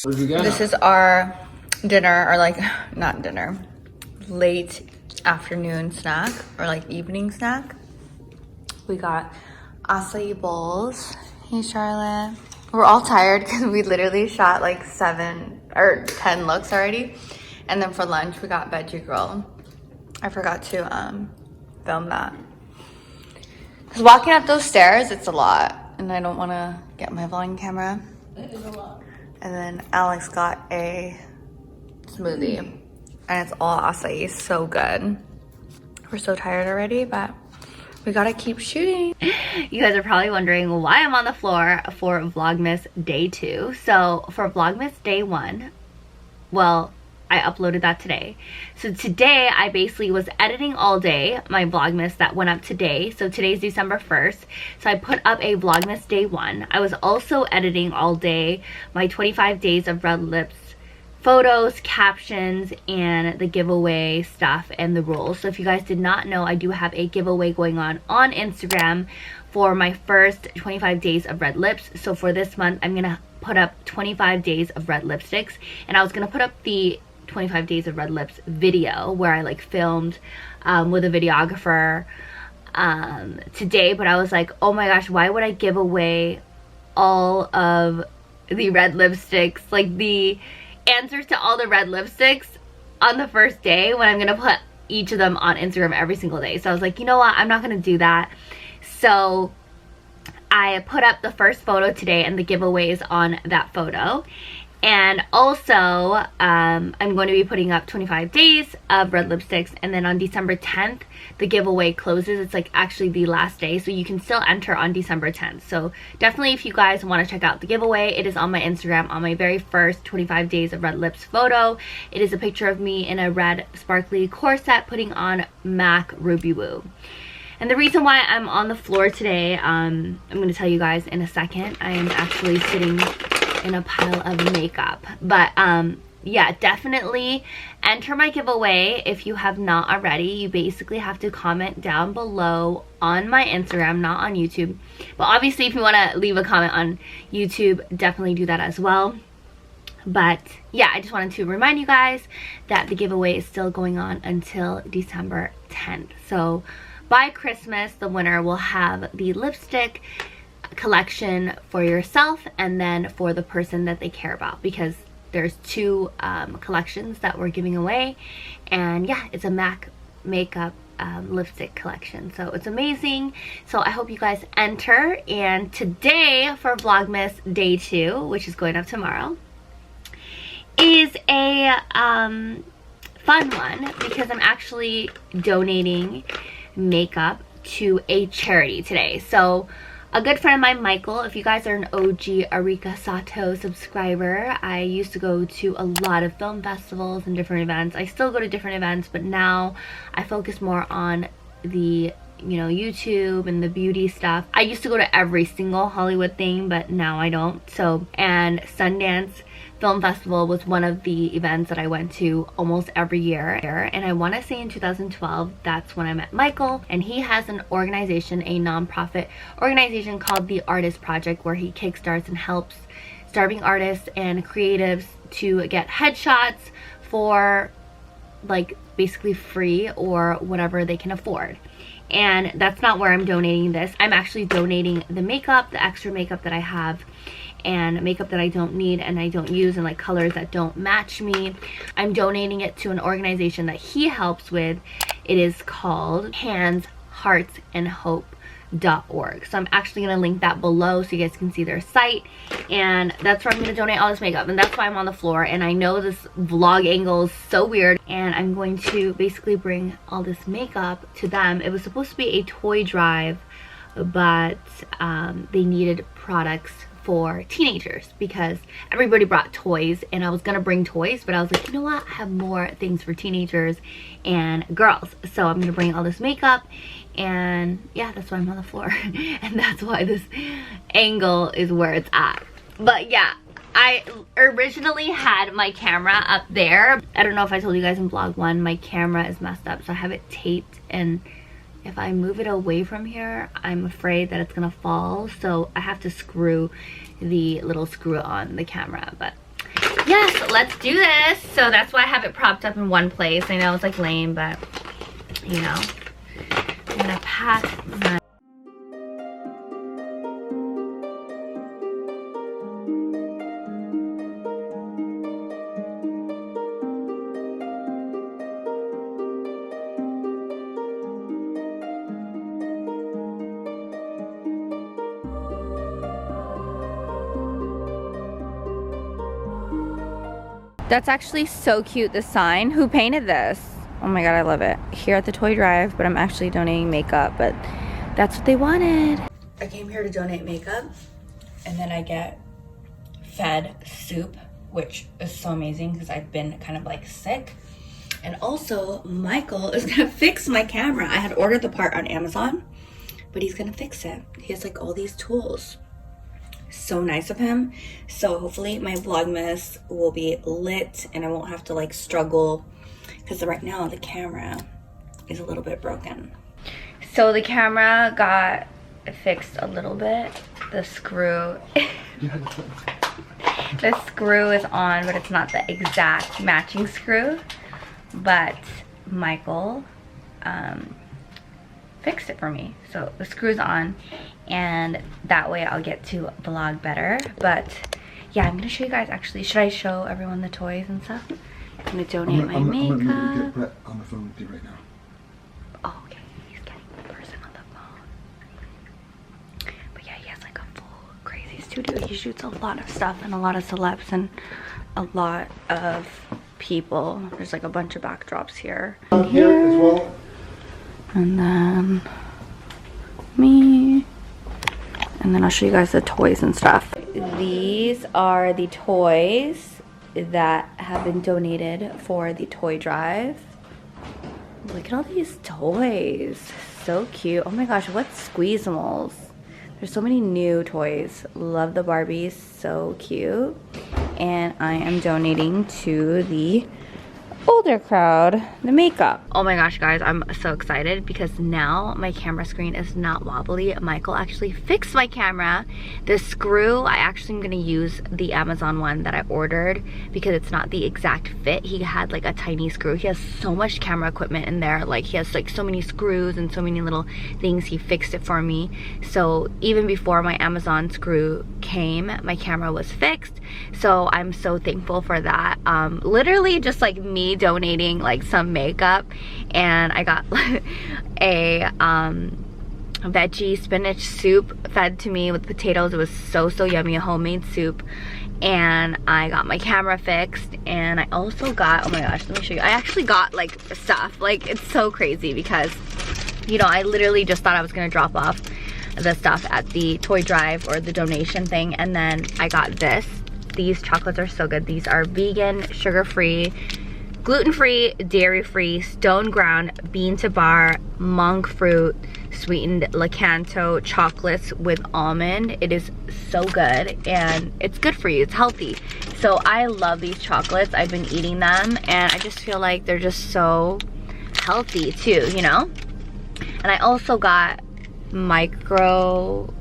What did you get? This is our dinner, or like, not dinner, late afternoon snack, or like evening snack. We got acai bowls. Hey, Charlotte. We're all tired because we literally shot like 7 or 10 looks already. And then for lunch, we got veggie grill. I forgot to film that. Because walking up those stairs, it's a lot. And I don't want to get my vlogging camera. It is a lot. And then Alex got a smoothie. And it's all acai. So good. We're so tired already, but we gotta keep shooting. You guys are probably wondering why I'm on the floor for Vlogmas Day 2. So for Vlogmas Day 1, well, I uploaded that today. So today I basically was editing all day my Vlogmas that went up today. So today's December 1st. So I put up a Vlogmas Day 1. I was also editing all day my 25 days of red lips photos, captions, and the giveaway stuff and the rules. So if you guys did not know, I do have a giveaway going on Instagram for my first 25 days of red lips. So for this month, I'm gonna put up 25 days of red lipsticks, and I was gonna put up the 25 days of red lips video where I like filmed with a videographer today, but I was like, oh my gosh, why would I give away all of the red lipsticks, like the answers to all the red lipsticks on the first day when I'm gonna put each of them on Instagram every single day. So I was like, you know what, I'm not gonna do that. So I put up the first photo today, and the giveaway is on that photo. And also I'm going to be putting up 25 days of red lipsticks, and then on December 10th the giveaway closes. It's like actually the last day, so you can still enter on December 10th. So definitely, if you guys want to check out the giveaway, it is on my Instagram on my very first 25 days of red lips photo. It is a picture of me in a red sparkly corset putting on MAC Ruby Woo. And the reason why I'm on the floor today, I'm going to tell you guys in a second. I am actually sitting in a pile of makeup, but yeah, definitely enter my giveaway if you have not already. You basically have to comment down below on my Instagram, not on YouTube, but obviously if you want to leave a comment on YouTube, definitely do that as well. But yeah, I just wanted to remind you guys that the giveaway is still going on until December 10th. So by Christmas, the winner will have the lipstick collection for yourself and then for the person that they care about, because there's 2 collections that we're giving away. And yeah, it's a MAC makeup lipstick collection, so it's amazing. So I hope you guys enter. And today for Vlogmas Day 2, which is going up tomorrow, is a fun one because I'm actually donating makeup to a charity today. So a good friend of mine, Michael, if you guys are an OG Arika Sato subscriber, I used to go to a lot of film festivals and different events. I still go to different events, but now I focus more on the, you know, YouTube and the beauty stuff. I used to go to every single Hollywood thing, but now I don't. So, and Sundance Film Festival was one of the events that I went to almost every year. And I want to say in 2012, that's when I met Michael. And he has an organization, a nonprofit organization called The Artist Project, where he kickstarts and helps starving artists and creatives to get headshots for like basically free or whatever they can afford. And that's not where I'm donating this. I'm actually donating the makeup, the extra makeup that I have, and makeup that I don't need and I don't use, and like colors that don't match me. I'm donating it to an organization that he helps with. It is called Hands, Hearts, and Hope.org. So I'm actually going to link that below so you guys can see their site, and that's where I'm going to donate all this makeup. And that's why I'm on the floor, and I know this vlog angle is so weird, and I'm going to basically bring all this makeup to them. It was supposed to be a toy drive, but they needed products for teenagers because everybody brought toys, and I was gonna bring toys, but I was like, you know what, I have more things for teenagers and girls, so I'm gonna bring all this makeup. And yeah, that's why I'm on the floor and that's why this angle is where it's at. But yeah, I originally had my camera up there. I don't know if I told you guys in vlog 1, my camera is messed up, so I have it taped, and if I move it away from here, I'm afraid that it's gonna fall. So I have to screw the little screw on the camera. But yes, let's do this. So that's why I have it propped up in one place. I know it's like lame, but you know, I'm gonna pack my That's actually so cute, the sign. Who painted this? Oh my god, I love it. Here at the toy drive, but I'm actually donating makeup, but that's what they wanted. I came here to donate makeup, and then I get fed soup, which is so amazing because I've been kind of like sick. And also, Michael is gonna fix my camera. I had ordered the part on Amazon, but he's gonna fix it. He has like all these tools. So nice of him. So hopefully my Vlogmas will be lit and I won't have to like struggle, because right now the camera is a little bit broken. So the camera got fixed a little bit. The screw the screw is on, but it's not the exact matching screw. But Michael fixed it for me. So the screw's on, and that way I'll get to vlog better. But yeah, I'm gonna show you guys actually. Should I show everyone the toys and stuff? I'm gonna donate my makeup. I'm gonna get Brett on the phone with you right now. Oh, okay. He's getting the person on the phone. But yeah, he has like a full crazy studio. He shoots a lot of stuff and a lot of celebs and a lot of people. There's like a bunch of backdrops here. Here as well. And then me. And then I'll show you guys the toys and stuff. These are the toys that have been donated for the toy drive. Look at all these toys. So cute. Oh my gosh, what Squeezimals. There's so many new toys. Love the Barbies. So cute. And I am donating to the older crowd the makeup. Oh my gosh, guys, I'm so excited because now my camera screen is not wobbly. Michael actually fixed my camera. The screw, I actually am gonna use the Amazon one that I ordered because it's not the exact fit. He had like a tiny screw. He has so much camera equipment in there. Like he has like so many screws and so many little things. He fixed it for me. So even before my Amazon screw came, my camera was fixed. So I'm so thankful for that. Literally just like me donating like some makeup, and I got a veggie spinach soup fed to me with potatoes. It was so yummy, a homemade soup. And I got my camera fixed, and I also got, oh my gosh, let me show you. I actually got like stuff. Like it's so crazy because, you know, I literally just thought I was gonna drop off the stuff at the toy drive or the donation thing, and then I got this. These chocolates are so good. These are vegan, sugar-free, gluten-free, dairy-free, stone ground, bean to bar, monk fruit, sweetened Lakanto chocolates with almond. It is so good, and it's good for you. It's healthy. So I love these chocolates. I've been eating them, and I just feel like they're just so healthy too, you know? And I also got micro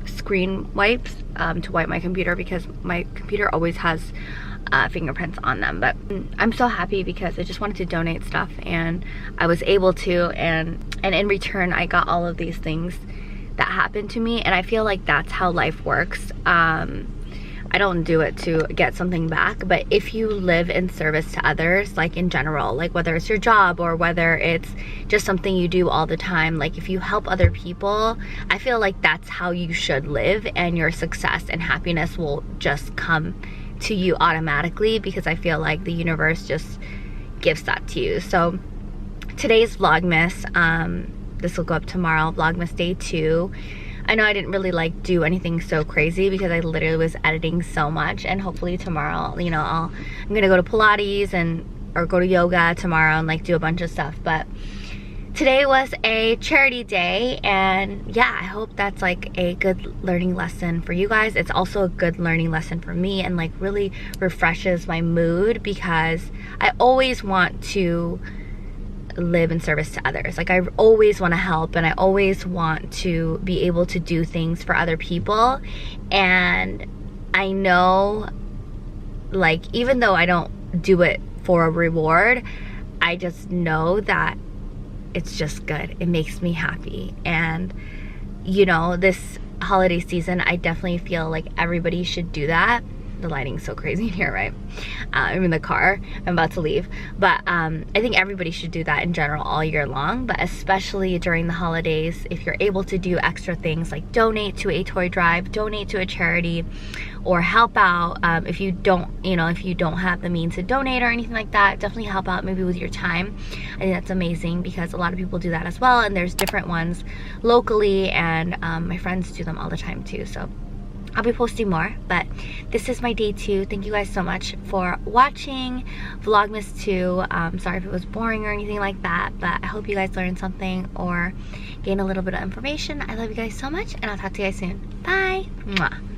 screen wipes to wipe my computer because my computer always has fingerprints on them. But I'm so happy because I just wanted to donate stuff, and I was able to, and in return I got all of these things that happened to me, and I feel like that's how life works. I don't do it to get something back, but if you live in service to others, like in general, like whether it's your job or whether it's just something you do all the time, like if you help other people, I feel like that's how you should live, and your success and happiness will just come to you automatically, because I feel like the universe just gives that to you. So today's Vlogmas, this will go up tomorrow, Vlogmas day 2. I know I didn't really like do anything so crazy because I literally was editing so much, and hopefully tomorrow, you know, I'm gonna go to Pilates or go to yoga tomorrow and like do a bunch of stuff. But today was a charity day, and yeah, I hope that's like a good learning lesson for you guys. It's also a good learning lesson for me, and like really refreshes my mood, because I always want to live in service to others. Like I always want to help, and I always want to be able to do things for other people. And I know like, even though I don't do it for a reward, I just know that it's just good. It makes me happy. And you know, this holiday season, I definitely feel like everybody should do that. The lighting's so crazy in here, right? I'm in the car, I'm about to leave. But I think everybody should do that in general all year long, but especially during the holidays, if you're able to do extra things like donate to a toy drive, donate to a charity, or help out. If you don't, you know, if you don't have the means to donate or anything like that, definitely help out maybe with your time. I think that's amazing because a lot of people do that as well, and there's different ones locally, and my friends do them all the time too. So I'll be posting more, but this is my day 2. Thank you guys so much for watching Vlogmas 2. Sorry if it was boring or anything like that, but I hope you guys learned something or gained a little bit of information. I love you guys so much, and I'll talk to you guys soon. Bye. Mwah.